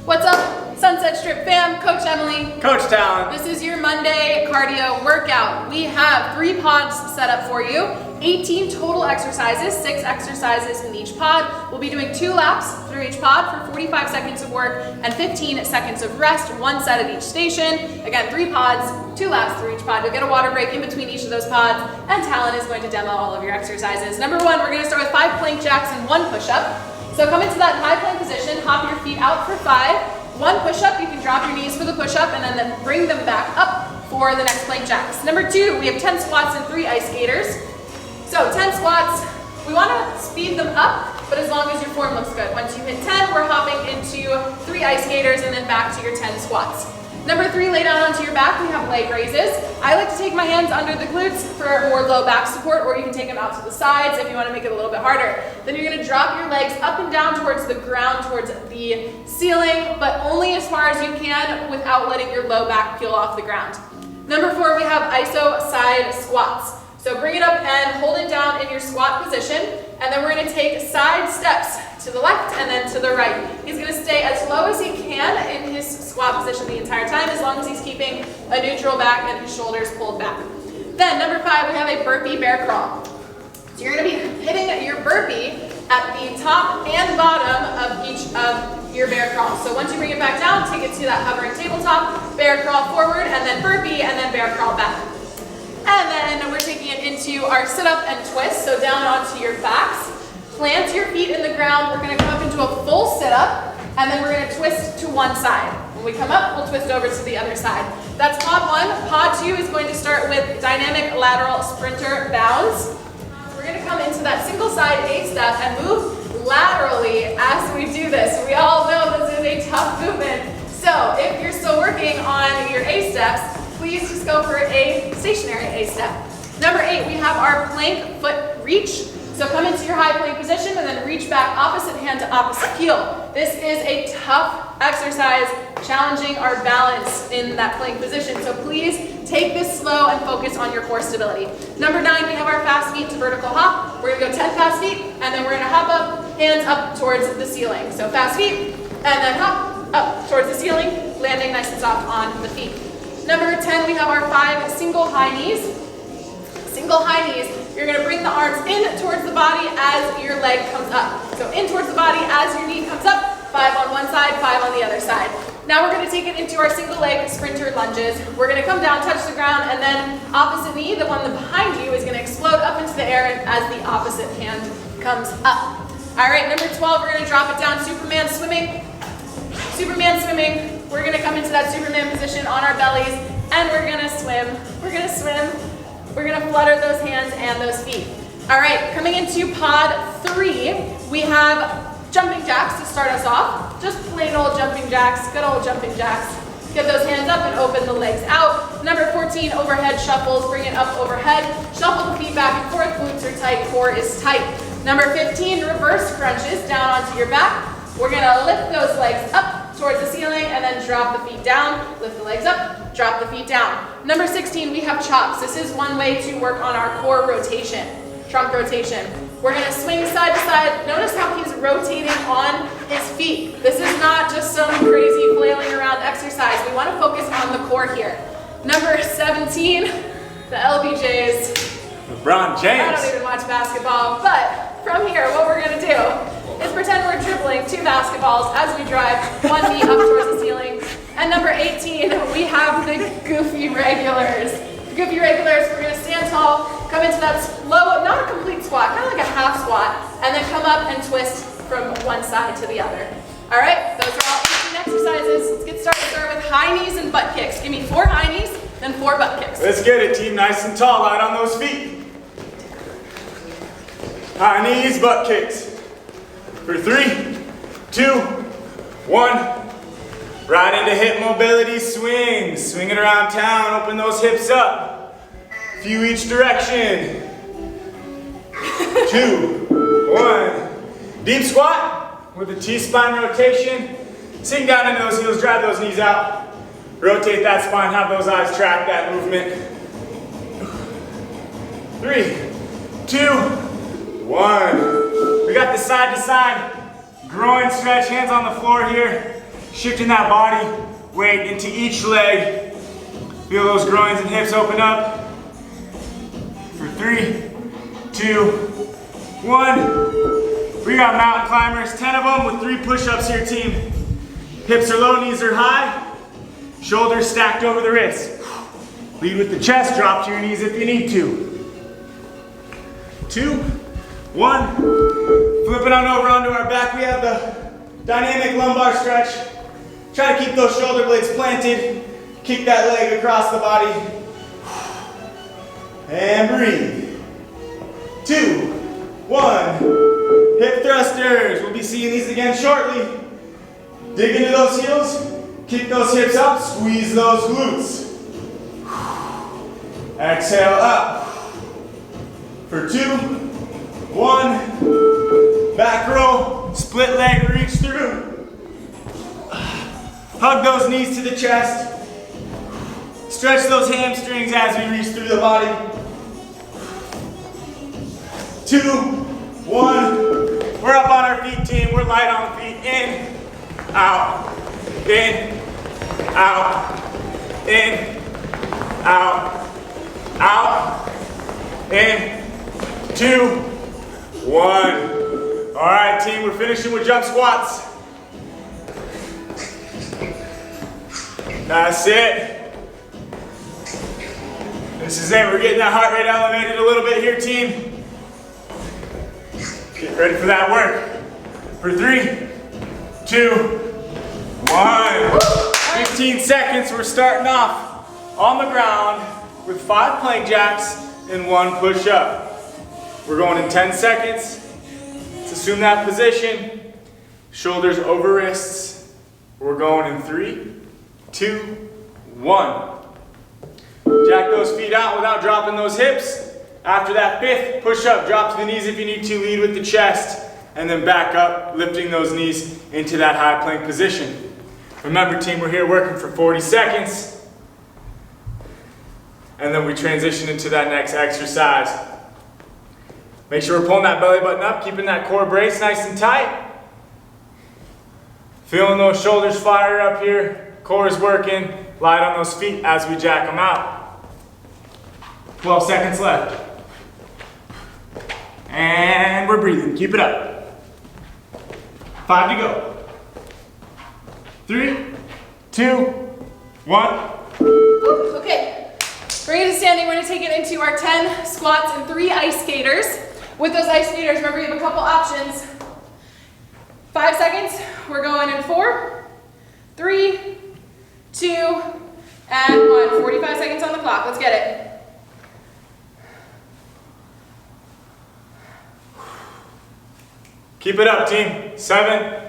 What's up, Sunset Strip fam? Coach Emily. Coach Talon. This is your Monday cardio workout. We have 3 pods set up for you, 18 total exercises, 6 exercises in each pod. We'll be doing 2 laps through each pod for 45 seconds of work and 15 seconds of rest, 1 set at each station. Again, 3 pods, 2 laps through each pod. You'll get a water break in between each of those pods, and Talon is going to demo all of your exercises. Number 1, we're going to start with 5 plank jacks and 1 push-up. So come into that high plank position, hop your feet out for 5. 1 push-up, you can drop your knees for the push-up and then bring them back up for the next plank jacks. Number 2, we have 10 squats and 3 ice skaters. So 10 squats, we want to speed them up, but as long as your form looks good. Once you hit 10, we're hopping into 3 ice skaters and then back to your 10 squats. Number 3, lay down onto your back. We have leg raises. I like to take my hands under the glutes for more low back support, or you can take them out to the sides if you want to make it a little bit harder. Then you're going to drop your legs up and down towards the ground, towards the ceiling, but only as far as you can without letting your low back peel off the ground. Number 4, we have iso side squats. So bring it up and hold it down in your squat position, and then we're going to take side steps to the left and then to the right. He's going to stay as low as he can in his squat position the entire time, as long as he's keeping a neutral back and his shoulders pulled back. Then number 5, we have a burpee bear crawl. So you're going to be hitting your burpee at the top and bottom of each of your bear crawls. So once you bring it back down, take it to that hovering tabletop, bear crawl forward, and then burpee, and then bear crawl back. And then we're taking it into our sit-up and twist, so down onto your backs. Plant your feet in the ground. We're going to come up into a full sit-up, and then we're going to twist to one side. When we come up, we'll twist over to the other side. That's pod 1. Pod 2 is going to start with dynamic lateral sprinter bounds. We're going to come into that single side A-step and move laterally as we do this. We all know this is a tough movement. So if you're still working on your A-steps, please just go for a stationary A-step. Number 8, we have our plank foot reach. So come into your high plank position and then reach back opposite hand to opposite heel. This is a tough exercise, challenging our balance in that plank position. So please take this slow and focus on your core stability. Number 9, we have our fast feet to vertical hop. We're going to go 10 fast feet, and then we're going to hop up, hands up towards the ceiling. So fast feet, and then hop up towards the ceiling, landing nice and soft on the feet. Number 10, we have our 5 single high knees. Single high knees, you're going to bring the arms in towards the body as your leg comes up. So in towards the body as your knee comes up, 5 on one side, 5 on the other side. Now we're going to take it into our single leg sprinter lunges. We're going to come down, touch the ground, and then opposite knee, the one behind you, is going to explode up into the air as the opposite hand comes up. All right, number 12, we're going to drop it down, Superman swimming. Superman swimming. We're going to come into that Superman position on our bellies, and we're going to swim. We're going to swim. We're going to flutter those hands and those feet. All right, coming into pod 3, we have jumping jacks to start us off. Just plain old jumping jacks, good old jumping jacks. Get those hands up and open the legs out. Number 14, overhead shuffles. Bring it up overhead. Shuffle the feet back and forth. Glutes are tight, core is tight. Number 15, reverse crunches down onto your back. We're going to lift those legs up towards the ceiling and then drop the feet down. Lift the legs up, drop the feet down. Number 16, we have chops. This is one way to work on our core rotation, trunk rotation. We're going to swing side to side. Notice how he's rotating on his feet. This is not just some crazy flailing around exercise. We want to focus on the core here. Number 17, the LBJs. LeBron James. I don't even watch basketball, but from here, what we're going to do is pretend we're dribbling 2 basketballs as we drive one knee up towards the ceiling. And number 18, we have the goofy regulars. The goofy regulars, we're going to stand tall, come into that slow, not a complete squat, kind of like a half squat, and then come up and twist from one side to the other. All right, those are all 18 exercises. Let's get started. Start with high knees and butt kicks. Give me 4 high knees, then 4 butt kicks. Let's get it, team. Nice and tall, out on those feet. High knees, butt kicks. For 3, 2, 1. Right into hip mobility swing. Swing it around town, open those hips up. Few each direction. 2, 1. Deep squat with a T-spine rotation. Sink down into those heels, drive those knees out. Rotate that spine, have those eyes track that movement. 3, 2, 1. We got the side to side groin stretch, hands on the floor here. Shifting that body weight into each leg. Feel those groins and hips open up. For 3, 2, 1. We got mountain climbers, 10 of them with 3 push-ups here, team. Hips are low, knees are high. Shoulders stacked over the wrists. Lead with the chest, drop to your knees if you need to. 2, 1. Flipping on over onto our back, we have the dynamic lumbar stretch. Try to keep those shoulder blades planted. Kick that leg across the body. And breathe. 2, 1. Hip thrusters. We'll be seeing these again shortly. Dig into those heels. Kick those hips up. Squeeze those glutes. Exhale up. For 2, 1. Back row. Split leg reach through. Hug those knees to the chest. Stretch those hamstrings as we reach through the body. 2, 1. We're up on our feet, team. We're light on the feet. In, out, in, out, in, out, out, in, 2, 1. All right, team, we're finishing with jump squats. That's it. This is it. We're getting that heart rate elevated a little bit here, team. Get ready for that work. For 3, 2, 1. 15 seconds. We're starting off on the ground with 5 plank jacks and 1 push-up. We're going in 10 seconds. Let's assume that position. Shoulders over wrists. We're going in 3, 2, 1. Jack those feet out without dropping those hips. After that 5th push-up, drop to the knees if you need to, lead with the chest, and then back up, lifting those knees into that high plank position. Remember, team, we're here working for 40 seconds, and then we transition into that next exercise. Make sure we're pulling that belly button up, keeping that core brace nice and tight. Feeling those shoulders fire up here, core is working, light on those feet as we jack them out. 12 seconds left. And we're breathing, keep it up. 5 to go. 3, 2, 1. Okay, we're gonna standing, we're gonna take it into our 10 squats and 3 ice skaters. With those ice skaters, remember you have a couple options. 5 seconds, we're going in 4, 3, 2, and 1. 45 seconds on the clock, let's get it. Keep it up, team. 7,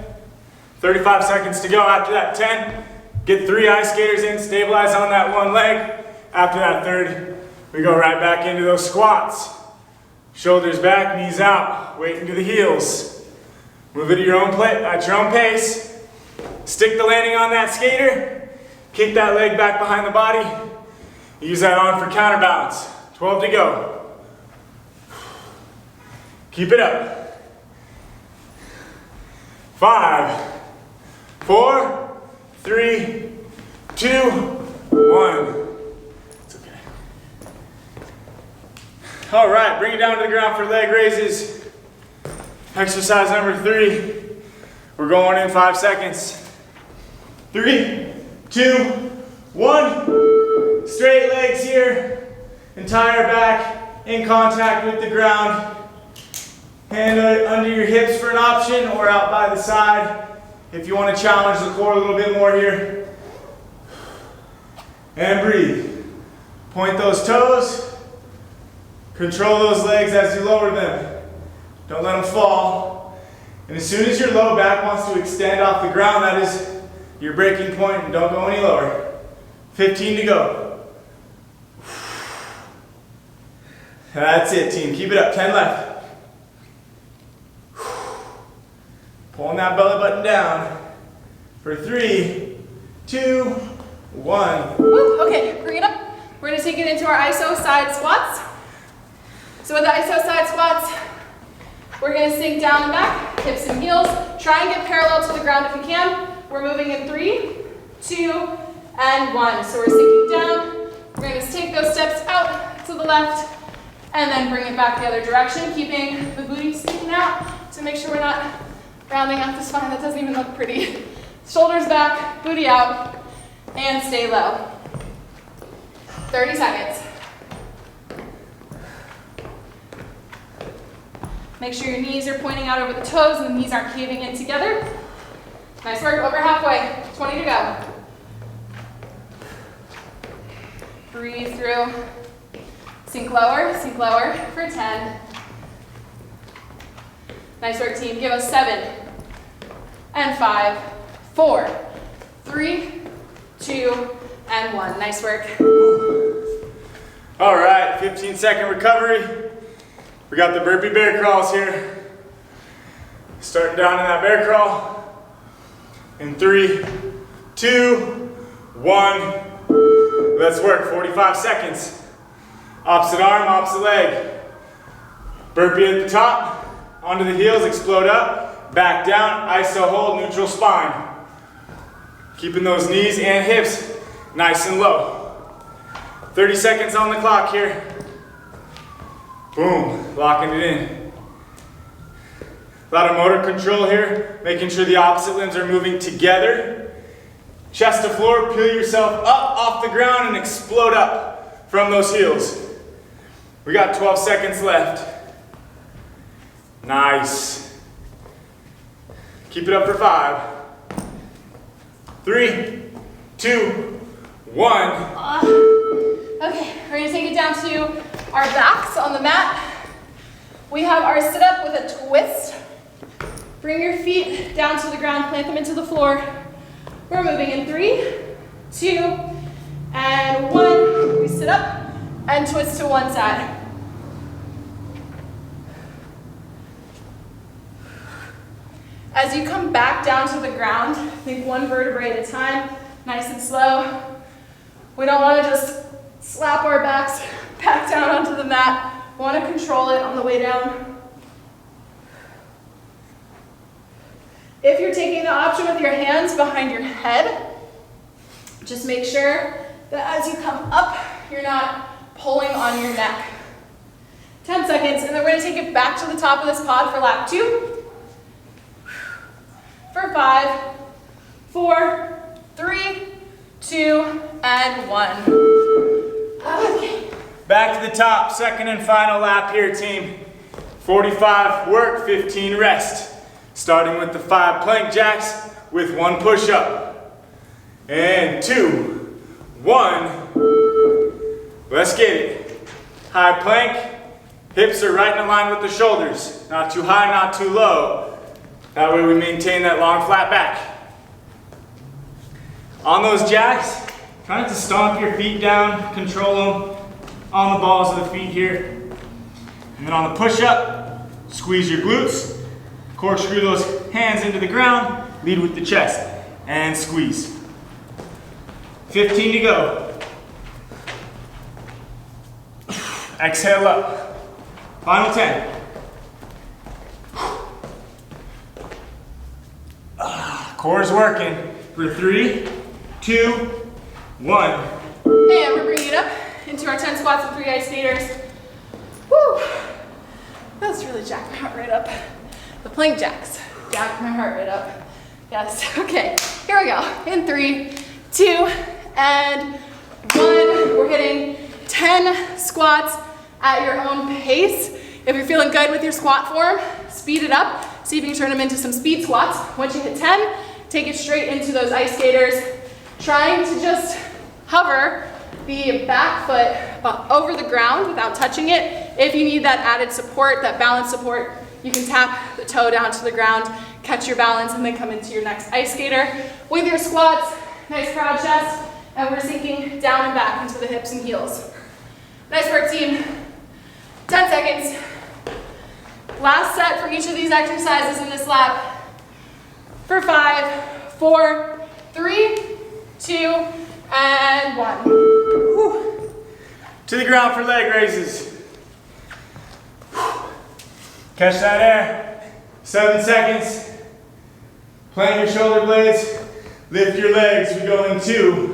35 seconds to go. After that 10, get 3 ice skaters in, stabilize on that 1 leg. After that 3rd, we go right back into those squats. Shoulders back, knees out, weight into the heels. Move it at your own pace. Stick the landing on that skater. Kick that leg back behind the body. Use that arm for counterbalance. 12 to go. Keep it up. 5, 4, 3, 2, 1. It's okay. All right, bring it down to the ground for leg raises. Exercise number 3. We're going in 5 seconds. 3, 2, 1. Straight legs here. Entire back in contact with the ground. Hand under your hips for an option, or out by the side if you want to challenge the core a little bit more here. And breathe. Point those toes. Control those legs as you lower them. Don't let them fall. And as soon as your low back wants to extend off the ground, that is your breaking point, and don't go any lower. 15 to go. That's it, team. Keep it up. 10 left. Pulling that belly button down for 3, 2, 1. Woo, okay, bring it up. We're gonna take it into our ISO side squats. So with the ISO side squats, we're gonna sink down and back, hips and heels. Try and get parallel to the ground if you can. We're moving in 3, 2, and 1. So we're sinking down. We're going to take those steps out to the left and then bring it back the other direction, keeping the booty sticking out to make sure we're not rounding out the spine. That doesn't even look pretty. Shoulders back, booty out, and stay low. 30 seconds. Make sure your knees are pointing out over the toes and the knees aren't caving in together. Nice work, over halfway, 20 to go. Breathe through. Sink lower for 10. Nice work, team. Give us 7 and 5, 4, 3, 2, and 1. Nice work. All right, 15-second recovery. We got the burpee bear crawls here. Starting down in that bear crawl. In 3, 2, 1. Let's work, 45 seconds. Opposite arm, opposite leg. Burpee at the top, onto the heels, explode up, back down, iso hold, neutral spine. Keeping those knees and hips nice and low. 30 seconds on the clock here. Boom, locking it in. A lot of motor control here, making sure the opposite limbs are moving together. Chest to floor, peel yourself up off the ground and explode up from those heels. We got 12 seconds left. Nice. Keep it up for 5, 3, 2, 1. Okay, we're gonna take it down to our backs on the mat. We have our sit-up with a twist. Bring your feet down to the ground, plant them into the floor. We're moving in 3, 2, and 1. We sit up and twist to one side. As you come back down to the ground, think one vertebrae at a time, nice and slow. We don't want to just slap our backs back down onto the mat. We want to control it on the way down. If you're taking the option with your hands behind your head, just make sure that as you come up, you're not pulling on your neck. 10 seconds, and then we're going to take it back to the top of this pod for lap 2. For 5, 4, 3, 2, and 1. Okay. Back to the top, second and final lap here, team. 45 work, 15 rest. Starting with the 5 plank jacks with 1 push-up. And 2, 1. Let's get it. High plank, hips are right in line with the shoulders. Not too high, not too low. That way we maintain that long flat back. On those jacks, try not to stomp your feet down, control them on the balls of the feet here. And then on the push-up, squeeze your glutes, corkscrew those hands into the ground, lead with the chest, and squeeze. 15 to go. Exhale up. Final 10. Core's working for 3, 2, 1. And we're bringing it up into our 10 squats and 3 ice skaters. Woo! That's really jacked my heart rate up. The plank jacks jacked my heart rate up. Yes, okay, here we go. In 3, 2, and 1. We're hitting 10 squats at your own pace. If you're feeling good with your squat form, speed it up. See if you can turn them into some speed squats. Once you hit 10, take it straight into those ice skaters. Trying to just hover the back foot over the ground without touching it. If you need that added support, that balance support, you can tap the toe down to the ground, catch your balance, and then come into your next ice skater. With your squats, nice proud chest, and we're sinking down and back into the hips and heels. Nice work, team. 10 seconds. Last set for each of these exercises in this lap. For 5, 4, 3, 2, and 1. Whew. To the ground for leg raises. Catch that air. 7 seconds. Plant your shoulder blades Lift your legs, we go in 2,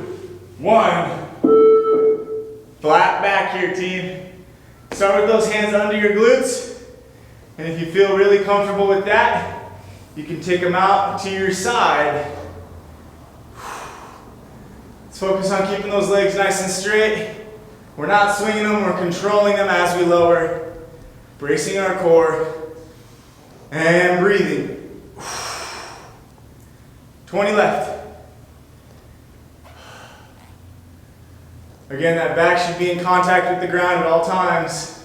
1. Flat back here, team. Start with those hands under your glutes. And if you feel really comfortable with that, you can take them out to your side. Let's focus on keeping those legs nice and straight. We're not swinging them, we're controlling them as we lower. Bracing our core. And breathing. 20 left. Again, that back should be in contact with the ground at all times.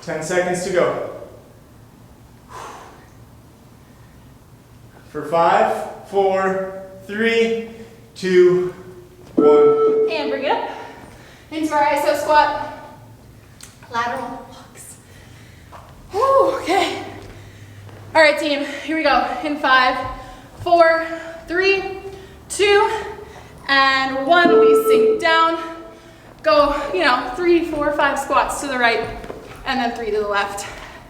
10 seconds to go. For 5, 4, 3, 2, 1. And bring it up into our ISO squat. Lateral walks. Woo, okay. All right, team, here we go. In 5, 4, 3, 2, and 1. We sink down. Go, 3, 4, 5 squats to the right, and then 3 to the left.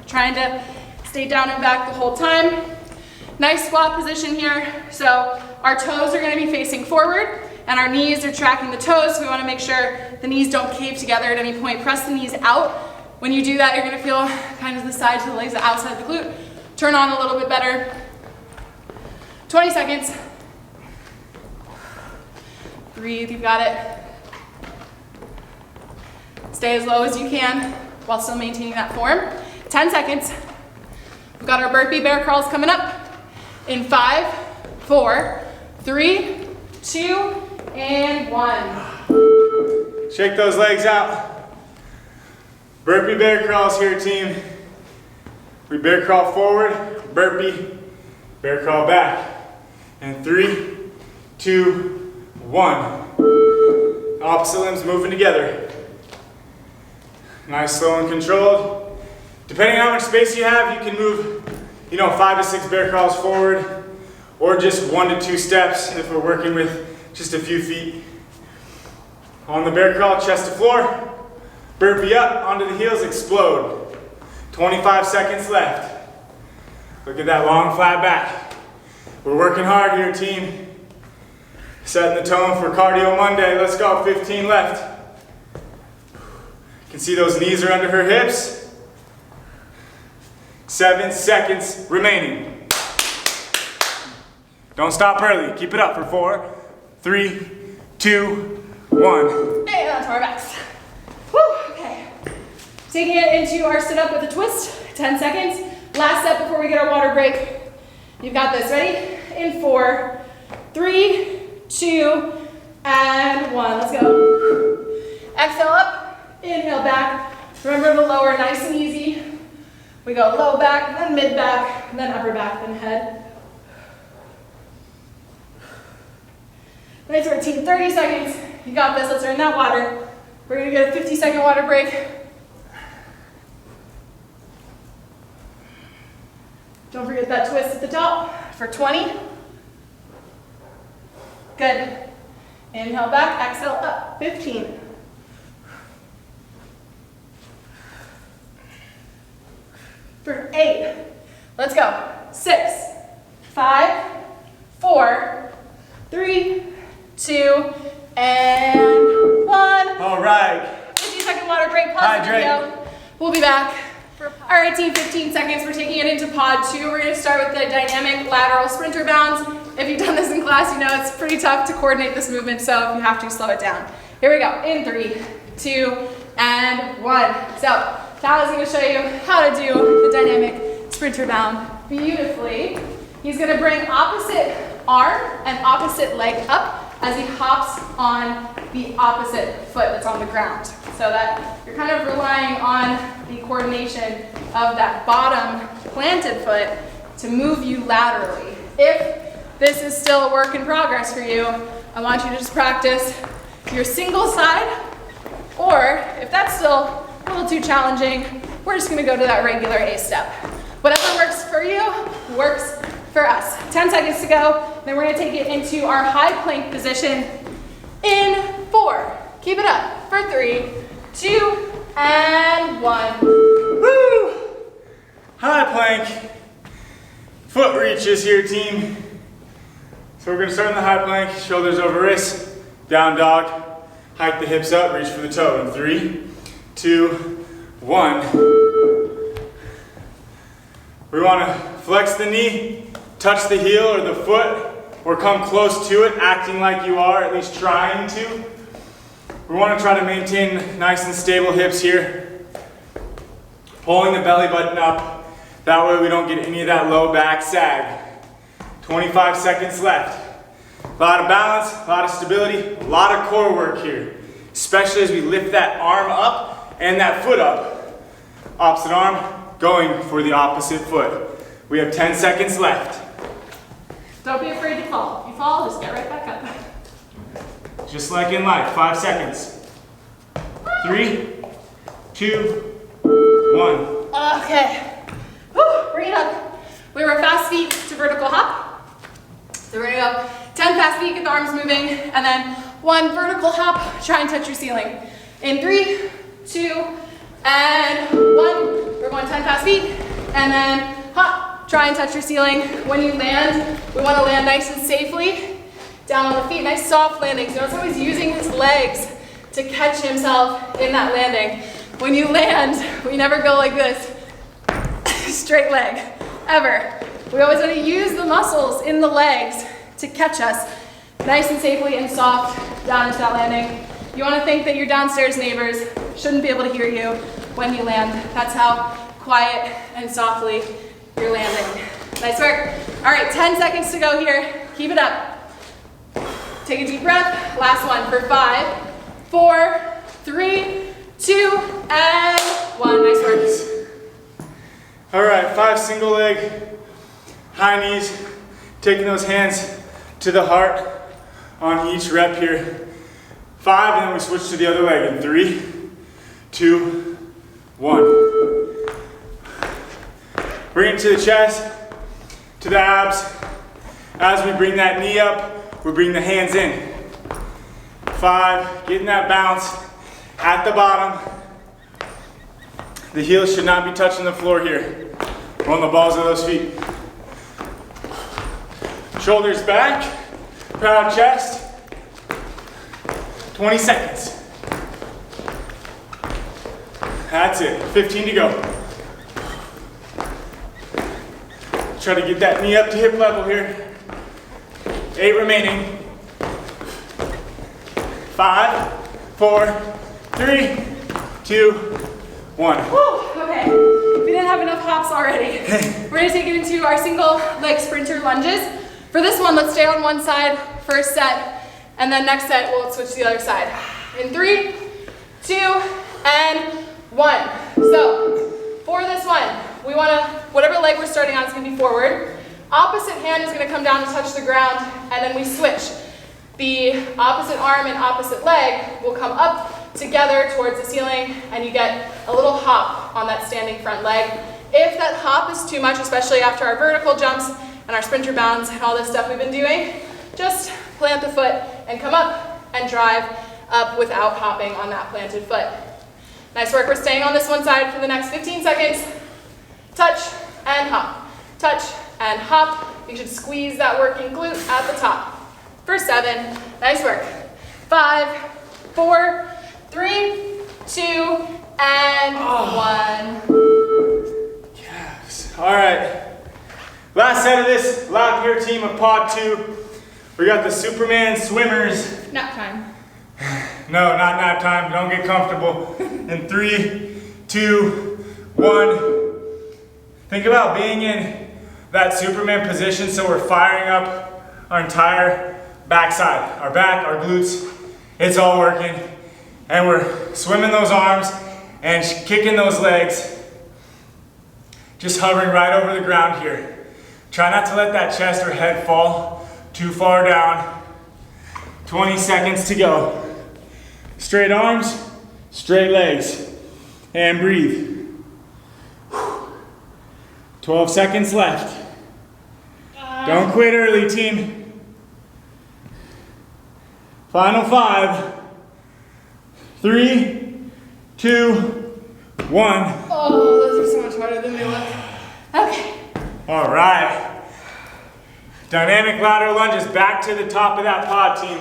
Trying to stay down and back the whole time. Nice squat position here. So our toes are going to be facing forward, and our knees are tracking the toes. So we want to make sure the knees don't cave together at any point. Press the knees out. When you do that, you're going to feel kind of the side to the legs, the outside of the glute. Turn on a little bit better. 20 seconds. Breathe, you've got it. Stay as low as you can while still maintaining that form. 10 seconds. We've got our burpee bear crawls coming up. In 5, 4, 3, 2, and 1. Shake those legs out. Burpee bear crawls here, team. We bear crawl forward, burpee, bear crawl back. And 3, 2, 1. Opposite limbs moving together. Nice, slow, and controlled. Depending on how much space you have, you can move 5 to 6 bear crawls forward, or just 1 to 2 steps if we're working with just a few feet. On the bear crawl, chest to floor, burpee up, onto the heels, explode. 25 seconds left. Look at that long flat back. We're working hard here, team. Setting the tone for Cardio Monday. Let's go, 15 left. You can see those knees are under her hips. 7 seconds remaining. Don't stop early. Keep it up for 4, 3, 2, 1. And onto our backs. Woo, okay. Taking it into our sit-up with a twist. 10 seconds. Last step before we get our water break. You've got this. Ready? In 4, 3, 2, and 1. Let's go. Exhale up. Inhale back. Remember to lower nice and easy. We go low back, then mid back, then upper back, then head. Nice routine, 30 seconds. You got this, let's earn that water. We're gonna get a 50-second water break. Don't forget that twist at the top for 20. Good. Inhale back, exhale up, 15. For 8. Let's go. 6, 5, 4, 3, 2, and 1. All right. 50-second water break. Pause the video. We'll be back. All right, team, 15 seconds. We're taking it into pod 2. We're going to start with the dynamic lateral sprinter bounds. If you've done this in class, you know it's pretty tough to coordinate this movement, so if you have to, slow it down. Here we go. In 3, 2, and 1. So Talon's going to show you how to do the dynamic sprinter bound beautifully. He's going to bring opposite arm and opposite leg up as he hops on the opposite foot that's on the ground. So that you're kind of relying on the coordination of that bottom planted foot to move you laterally. If this is still a work in progress for you, I want you to just practice your single side, or if that's still a little too challenging, we're just gonna go to that regular A step. Whatever works for you, works for us. 10 seconds to go, then we're gonna take it into our high plank position in 4. Keep it up for 3, 2, and 1. Woo! High plank. Foot reaches here, team. So we're gonna start in the high plank, shoulders over wrists, down dog, hike the hips up, reach for the toe in 3, 2, 1. We wanna flex the knee, touch the heel or the foot, or come close to it, acting like you are, at least trying to. We wanna try to maintain nice and stable hips here. Pulling the belly button up, that way we don't get any of that low back sag. 25 seconds left. A lot of balance, a lot of stability, a lot of core work here. Especially as we lift that arm up and that foot up. Opposite arm, going for the opposite foot. We have 10 seconds left. Don't be afraid to fall. If you fall, just get right back up. Just like in life, 5 seconds. 3, 2, 1. Okay. Woo, bring it up. We were fast feet to vertical hop. So we're gonna go 10 fast feet, get the arms moving, and then 1 vertical hop, try and touch your ceiling. In 3, 2, and 1. We're going 10 fast feet, and then hop, try and touch your ceiling. When you land, we wanna land nice and safely down on the feet, nice soft landing. So notice how he's using his legs to catch himself in that landing. When you land, we never go like this, straight leg, ever. We always want to use the muscles in the legs to catch us nice and safely and soft down into that landing. You want to think that your downstairs neighbors shouldn't be able to hear you when you land. That's how quiet and softly you're landing. Nice work. All right, 10 seconds to go here. Keep it up. Take a deep breath. Last one for 5, 4, 3, 2, and 1. Nice work. All right, 5 single leg, high knees, taking those hands to the heart on each rep here. 5, and then we switch to the other leg in 3, 2, 1. Bring it to the chest, to the abs. As we bring that knee up, we bring the hands in. 5, getting that bounce at the bottom. The heels should not be touching the floor here. We're on the balls of those feet. Shoulders back, proud chest. 20 seconds. That's it, 15 to go. Try to get that knee up to hip level here. 8 remaining. 5, 4, 3, 2, 1. Woo, okay, we didn't have enough hops already. We're gonna take it into our single leg sprinter lunges. For this one, let's stay on one side, first set, and then next set, we'll switch to the other side. In 3, 2, and 1. So, for this one, we wanna, whatever leg we're starting on is gonna be forward. Opposite hand is gonna come down to touch the ground, and then we switch. The opposite arm and opposite leg will come up together towards the ceiling, and you get a little hop on that standing front leg. If that hop is too much, especially after our vertical jumps and our sprinter bounds and all this stuff we've been doing, just plant the foot and come up and drive up without hopping on that planted foot. Nice work. We're staying on this one side for the next 15 seconds. Touch and hop. Touch and hop. You should squeeze that working glute at the top. For 7. Nice work. 5, 4, 3, 2, and 1. Calves. All right. Last set of this Loud Gear team of pod 2. We got the Superman swimmers. Nap time. No, not nap time. Don't get comfortable. In 3, 2, 1. Think about being in that Superman position so we're firing up our entire backside. Our back, our glutes, it's all working. And we're swimming those arms and kicking those legs. Just hovering right over the ground here. Try not to let that chest or head fall too far down. 20 seconds to go. Straight arms, straight legs, and breathe. 12 seconds left. Don't quit early, team. Final 5, 3, 2, 1. Oh, those are so much harder than they look. Okay. All right. Dynamic lateral lunges back to the top of that pod, team.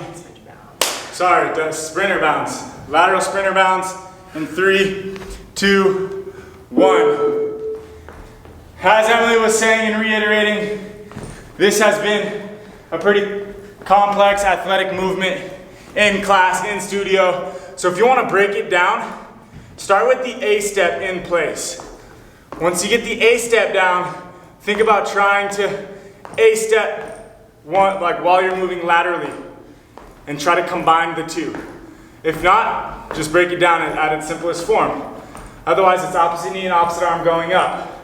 Sorry, the sprinter bounce. Lateral sprinter bounce in 3, 2, 1. As Emily was saying and reiterating, this has been a pretty complex athletic movement in class, in studio. So if you want to break it down, start with the A step in place. Once you get the A step down, think about trying to A step one, like while you're moving laterally, and try to combine the two. If not, just break it down at its simplest form. Otherwise, it's opposite knee and opposite arm going up.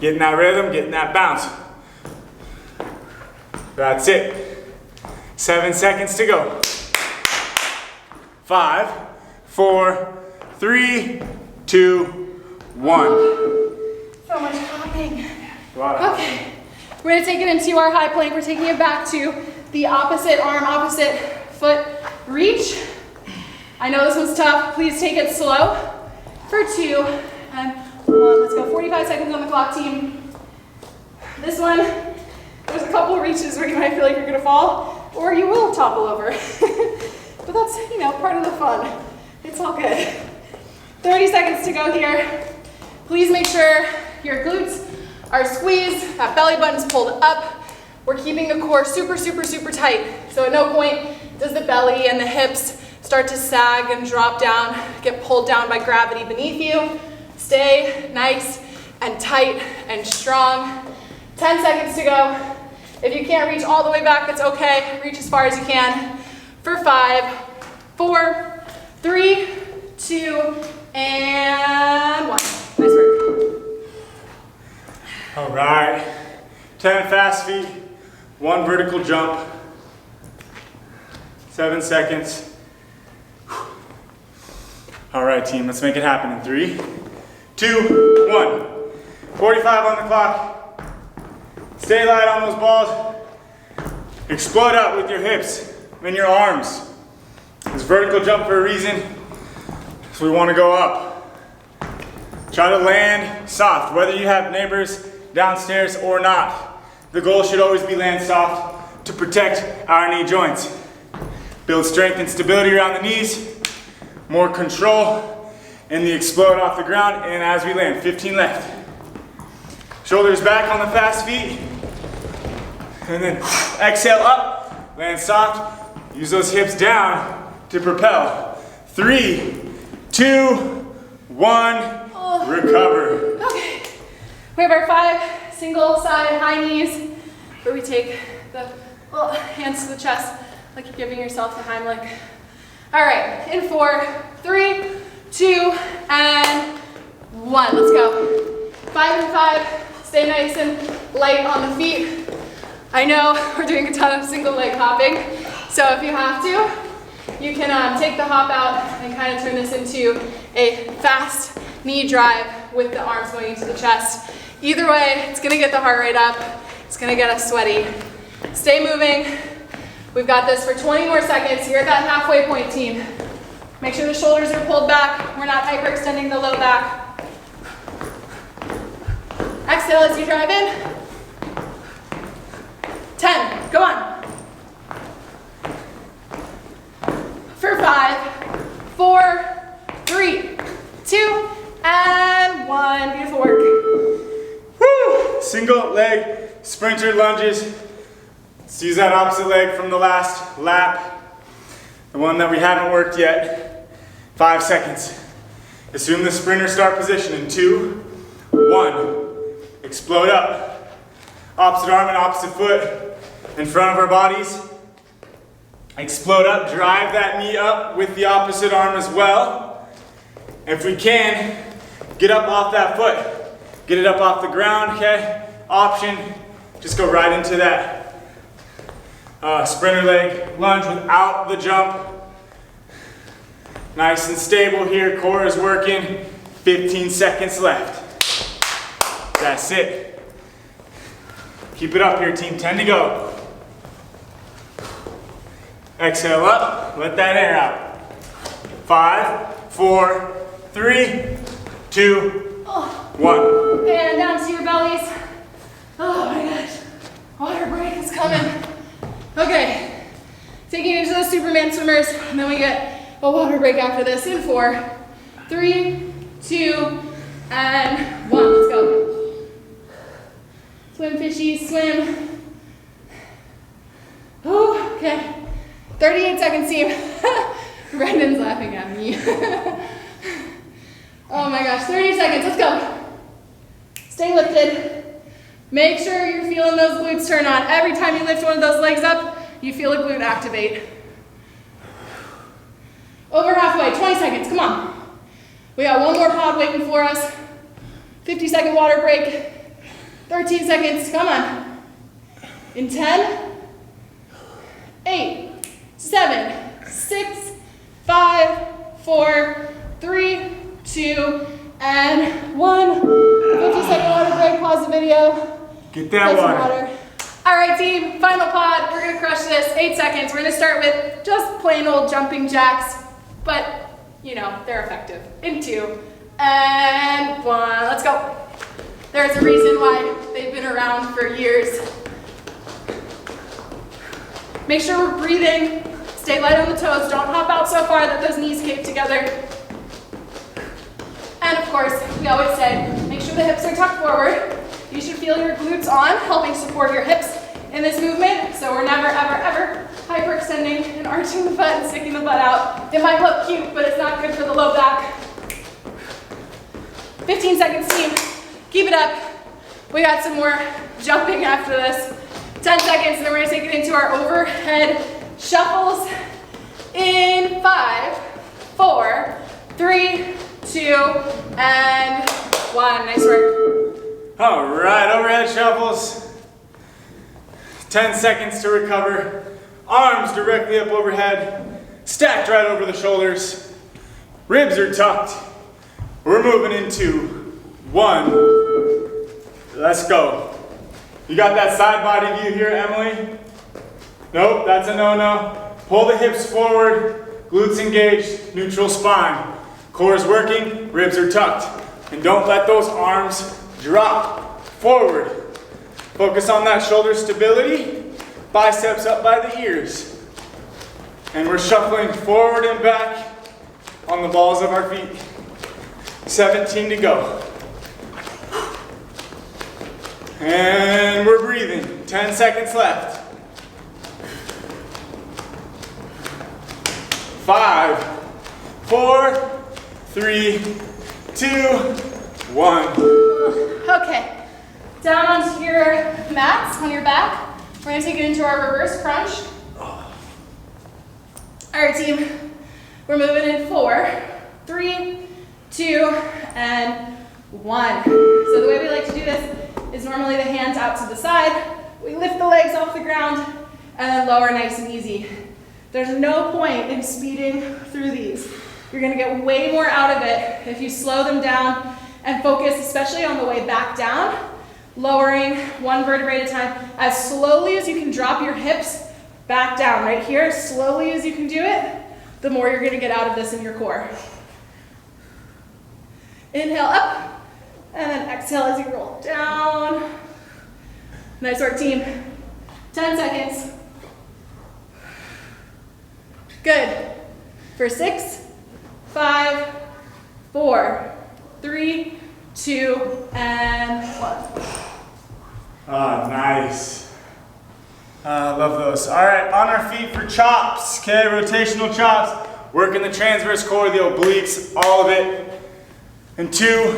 Getting that rhythm, getting that bounce. That's it. 7 seconds to go. 5, 4, 3, 2, 1. So much hopping. A lot of Okay, we're gonna take it into our high plank. We're taking it back to the opposite arm, opposite foot reach. I know this one's tough. Please take it slow for 2 and 1. Let's go. 45 seconds on the clock, team. This one, there's a couple reaches where you might feel like you're gonna fall, or you will topple over. But that's, you know, part of the fun. It's all good. 30 seconds to go here. Please make sure your glutes are squeezed, that belly button's pulled up. We're keeping the core super, super, super tight. So at no point does the belly and the hips start to sag and drop down, get pulled down by gravity beneath you. Stay nice and tight and strong. 10 seconds to go. If you can't reach all the way back, that's okay. Reach as far as you can. For 5, 4, 3, 2, and 1. Nice work. All right. 10 fast feet, 1 vertical jump. 7 seconds. All right, team, let's make it happen in 3, 2, 1. 45 on the clock. Stay light on those balls. Explode up with your hips and your arms. This vertical jump for a reason, so we want to go up. Try to land soft, whether you have neighbors downstairs or not. The goal should always be land soft to protect our knee joints. Build strength and stability around the knees, more control in the explode off the ground, and as we land, 15 left. Shoulders back on the fast feet, and then exhale up, land soft, use those hips down to propel. 3, 2, 1, recover. Okay, we have our 5 single side high knees where we take the hands to the chest like you're giving yourself the Heimlich. All right, in 4, 3, 2, and 1. Let's go. 5 and 5. Stay nice and light on the feet. I know we're doing a ton of single leg hopping, so if you have to, you can take the hop out and kind of turn this into a fast knee drive with the arms going into the chest. Either way, it's gonna get the heart rate up. It's gonna get us sweaty. Stay moving. We've got this for 20 more seconds. You're at that halfway point, team. Make sure the shoulders are pulled back. We're not hyperextending the low back. Exhale as you drive in. 10, go on. For 5, 4, 3, 2, and 1. Beautiful work. Woo! Single leg sprinter lunges. Let's use that opposite leg from the last lap. The one that we haven't worked yet. 5 seconds. Assume the sprinter start position in 2, 1. Explode up. Opposite arm and opposite foot in front of our bodies. Explode up, drive that knee up with the opposite arm as well. If we can, get up off that foot. Get it up off the ground, okay? Option, just go right into that sprinter leg lunge without the jump. Nice and stable here, core is working. 15 seconds left. That's it. Keep it up here, team. 10 to go. Exhale up, let that air out. 5, 4, 3, 2, 1. And down to your bellies. Oh my gosh, water break is coming. coming. Okay. Taking it into those Superman swimmers, and then we get a water break after this in 4, 3, 2, and 1. Let's go. Swim, fishies, swim. Oh, okay. 38 seconds, team. Brendan's laughing at me. Oh my gosh, 30 seconds, let's go. Stay lifted. Make sure you're feeling those glutes turn on. Every time you lift one of those legs up, you feel a glute activate. Over halfway, 20 seconds, come on. We got one more pod waiting for us. 50-second water break. 13 seconds, come on. In 10, 8, 7, 6, 5, 4, 3, 2, and 1. 50-second water break, pause the video. Get that water. All right, team, final pod. We're gonna crush this. 8 seconds. We're gonna start with just plain old jumping jacks, but you know, they're effective. In 2, and 1. Let's go. There's a reason why they've been around for years. Make sure we're breathing. Stay light on the toes. Don't hop out so far that those knees cave together. And of course, we always say, make sure the hips are tucked forward. You should feel your glutes on, helping support your hips in this movement. So we're never, ever, ever hyperextending and arching the butt and sticking the butt out. It might look cute, but it's not good for the low back. 15 seconds, team. Keep it up. We got some more jumping after this. 10 seconds, and then we're gonna take it into our overhead shuffles in 5, 4, 3, 2, and 1. Nice work. All right, overhead shuffles. 10 seconds to recover. Arms directly up overhead, stacked right over the shoulders. Ribs are tucked. We're moving into 1. Let's go. You got that side body view here, Emily? Nope, that's a no-no. Pull the hips forward, glutes engaged, neutral spine. Core is working, ribs are tucked. And don't let those arms drop forward. Focus on that shoulder stability, biceps up by the ears. And we're shuffling forward and back on the balls of our feet. 17 to go. And we're breathing. 10 seconds left. 5, 4, 3, 2, 1. Okay, down onto your mats on your back. We're gonna take it into our reverse crunch. All right, team. We're moving in 4, 3, 2, and 1. So the way we like to do this is normally the hands out to the side. We lift the legs off the ground and then lower nice and easy. There's no point in speeding through these. You're gonna get way more out of it if you slow them down and focus, especially on the way back down, lowering 1 vertebrae at a time. As slowly as you can drop your hips back down right here, as slowly as you can do it, the more you're gonna get out of this in your core. Inhale up, and then exhale as you roll down. Nice work, team. 10 seconds. Good. For 6, 5, 4, 3, 2, and 1. Ah, nice. Love those. All right, on our feet for chops. Okay, rotational chops. Working the transverse core, the obliques, all of it. And 2,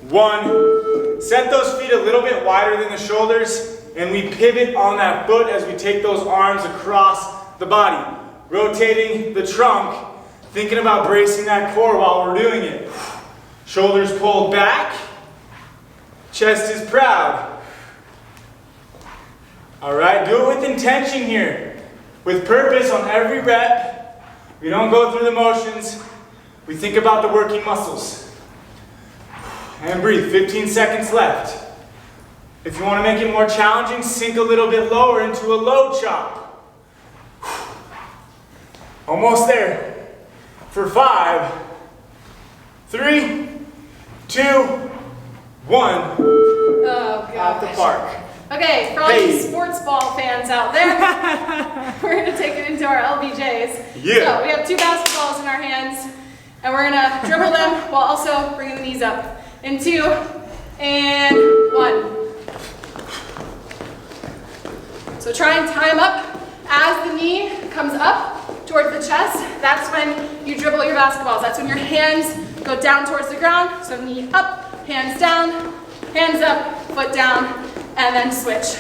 1. Set those feet a little bit wider than the shoulders, and we pivot on that foot as we take those arms across the body. Rotating the trunk, thinking about bracing that core while we're doing it. Shoulders pulled back, chest is proud. All right, do it with intention here, with purpose on every rep. We don't go through the motions. We think about the working muscles. And breathe, 15 seconds left. If you want to make it more challenging, sink a little bit lower into a low chop. Almost there. For 5, 3, 2, 1. Oh, At the gosh. park. Okay, for all you sports ball fans out there, we're gonna take it into our LBJs. Yeah. So we have 2 basketballs in our hands, and we're gonna dribble them while also bringing the knees up. In 2, and 1. So try and time up as the knee comes up towards the chest. That's when you dribble your basketballs. That's when your hands go down towards the ground. So knee up, hands down, hands up, foot down, and then switch.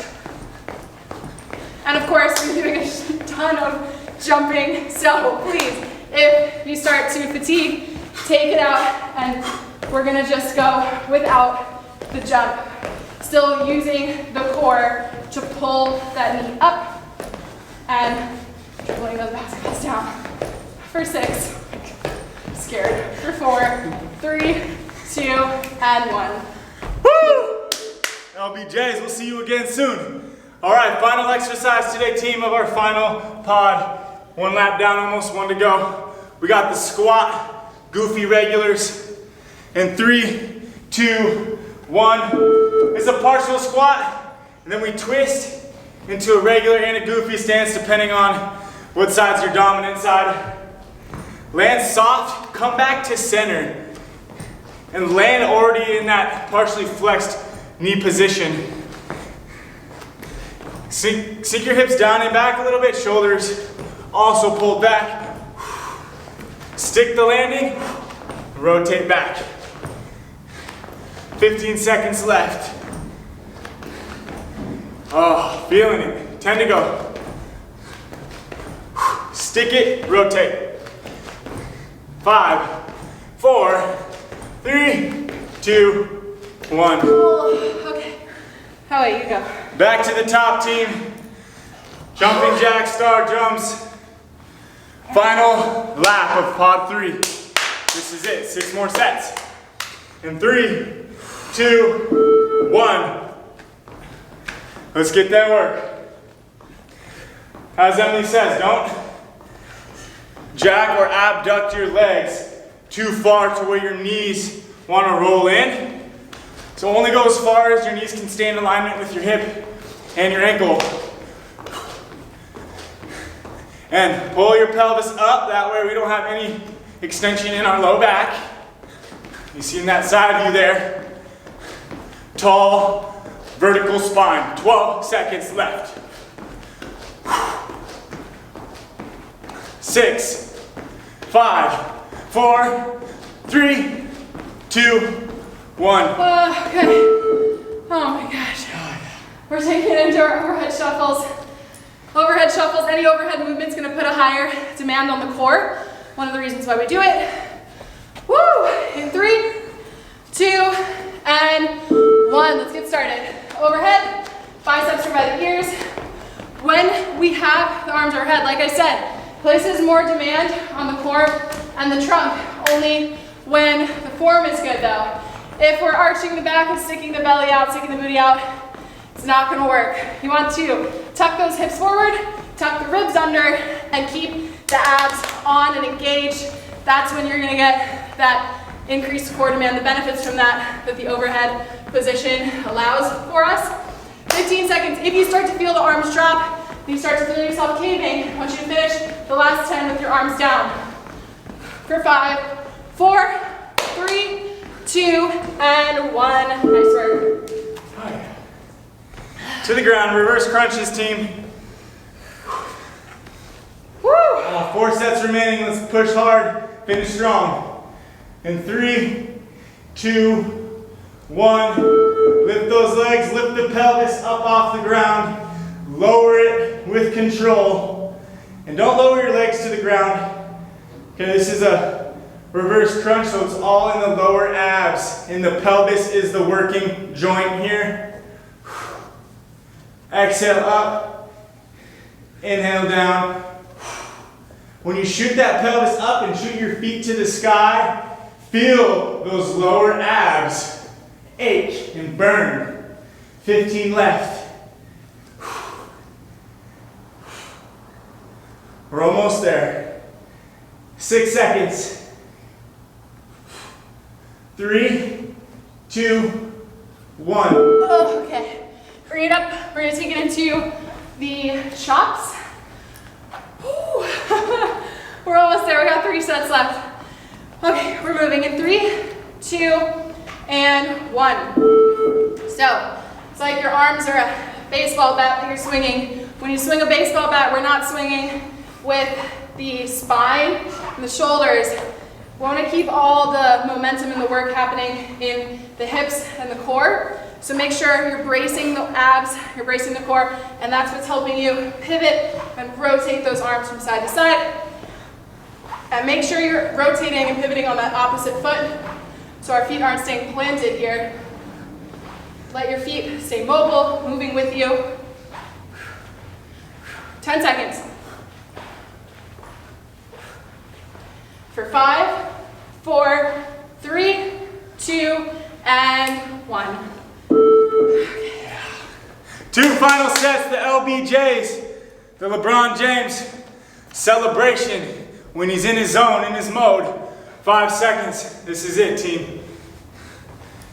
And of course, we're doing a ton of jumping. So please, if you start to fatigue, take it out, and we're gonna just go without the jump. Still using the core to pull that knee up and dribbling those basketballs down. For 6, scared. For 4, 3, 2, and 1. Woo! LBJs, we'll see you again soon. All right, final exercise today, team, of our final pod. 1 lap down, almost 1 to go. We got the squat, goofy regulars. In 3, 2, 1. It's a partial squat, and then we twist into a regular and a goofy stance depending on what side's your dominant side. Land soft, come back to center, and land already in that partially flexed knee position. Sink your hips down and back a little bit, shoulders also pulled back. Stick the landing, rotate back. 15 seconds left. Oh, feeling it. 10 to go. Stick it, rotate. 5, 4, 3, 2, 1. Oh, okay. How about you go? Back to the top, team. Jumping jack, star jumps. Final lap of pod 3. This is it, 6 more sets. In 3, 2, 1. Let's get that work. As Emily says, don't jack or abduct your legs too far to where your knees want to roll in. So only go as far as your knees can stay in alignment with your hip and your ankle. And pull your pelvis up, that way we don't have any extension in our low back. You see in that side view there. Tall, vertical spine. 12 seconds left. 6, 5, 4, 3, 2, 1. Okay. Oh my gosh. We're taking it into our overhead shuffles. Overhead shuffles, any overhead movement's gonna put a higher demand on the core. One of the reasons why we do it. Woo! In 3, 2, and 1. Let's get started. Overhead, biceps are by the ears. When we have the arms overhead, like I said, places more demand on the core and the trunk, only when the form is good though. If we're arching the back and sticking the belly out, sticking the booty out, it's not gonna work. You want to tuck those hips forward, tuck the ribs under, and keep the abs on and engaged. That's when you're gonna get that increased core demand, the benefits from that the overhead position allows for us. 15 seconds. If you start to feel the arms drop, you start to feel yourself caving, I want you to finish the last 10 with your arms down. For 5, 4, 3, 2, and 1. Nice work. To the ground, reverse crunches, team. Woo! 4 sets remaining, let's push hard, finish strong. In 3, 2, 1, lift those legs, lift the pelvis up off the ground, lower it with control, and don't lower your legs to the ground. Okay, this is a reverse crunch, so it's all in the lower abs, and the pelvis is the working joint here. Exhale up, inhale down. When you shoot that pelvis up and shoot your feet to the sky, feel those lower abs ache and burn. 15 left. We're almost there. 6 seconds. 3, 2, 1. Oh, okay. We're weight up, we're gonna take it into the chops. Woo. We're almost there, we got 3 sets left. Okay, we're moving in 3, 2, and 1. So, it's like your arms are a baseball bat that you're swinging. When you swing a baseball bat, we're not swinging with the spine and the shoulders. We want to keep all the momentum in the work happening in the hips and the core. So make sure you're bracing the abs, you're bracing the core, and that's what's helping you pivot and rotate those arms from side to side. And make sure you're rotating and pivoting on that opposite foot so our feet aren't staying planted here. Let your feet stay mobile, moving with you. 10 seconds. For 5, 4, 3, 2, and 1. Okay. 2 final sets, the LBJs, the LeBron James celebration when he's in his zone, in his mode. 5 seconds, this is it, team.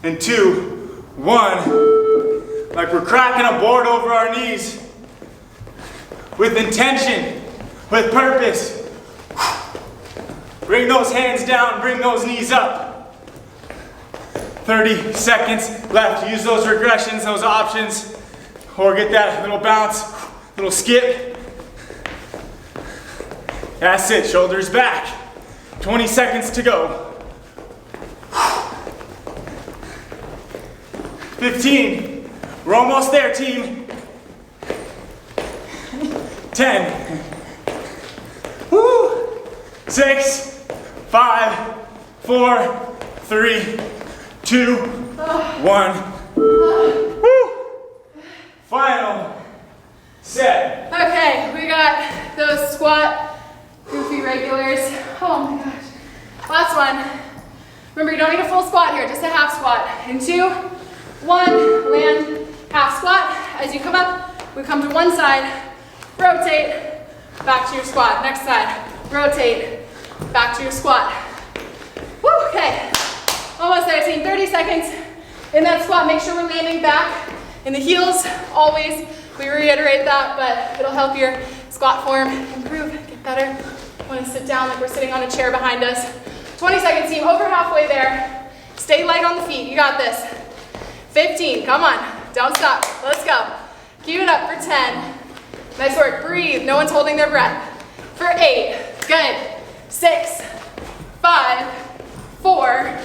And 2, 1, like we're cracking a board over our knees. With intention, with purpose. Bring those hands down, bring those knees up. 30 seconds left. Use those regressions, those options, or get that little bounce, little skip. That's it, shoulders back. 20 seconds to go. 15. We're almost there, team. 10. Woo. 6, 5, 4, 3, 2, 1. Woo. Final set. Okay, we got those squat goofy regulars. Oh my gosh. Last one. Remember, you don't need a full squat here, just a half squat. In 2, 1, land, half squat. As you come up, we come to one side, rotate, back to your squat. Next side, rotate, back to your squat. Woo, okay. Almost there, team. 30 seconds in that squat. Make sure we're landing back in the heels. Always, we reiterate that, but it'll help your squat form improve, get better. Want to sit down like we're sitting on a chair behind us. 20 seconds, team. Over halfway there. Stay light on the feet. You got this. 15. Come on. Don't stop. Let's go. Keep it up for 10. Nice work. Breathe. No one's holding their breath. For 8. Good. 6, 5, 4,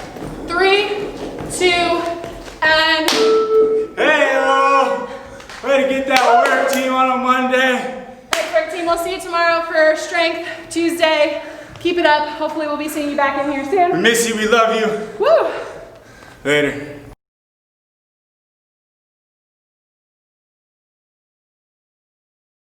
3, 2, and... Hey-o! Way to get that work, team, on a Monday. Nice work, team. We'll see you tomorrow for Strength Tuesday. Keep it up. Hopefully we'll be seeing you back in here soon. We miss you. We love you. Woo! Later.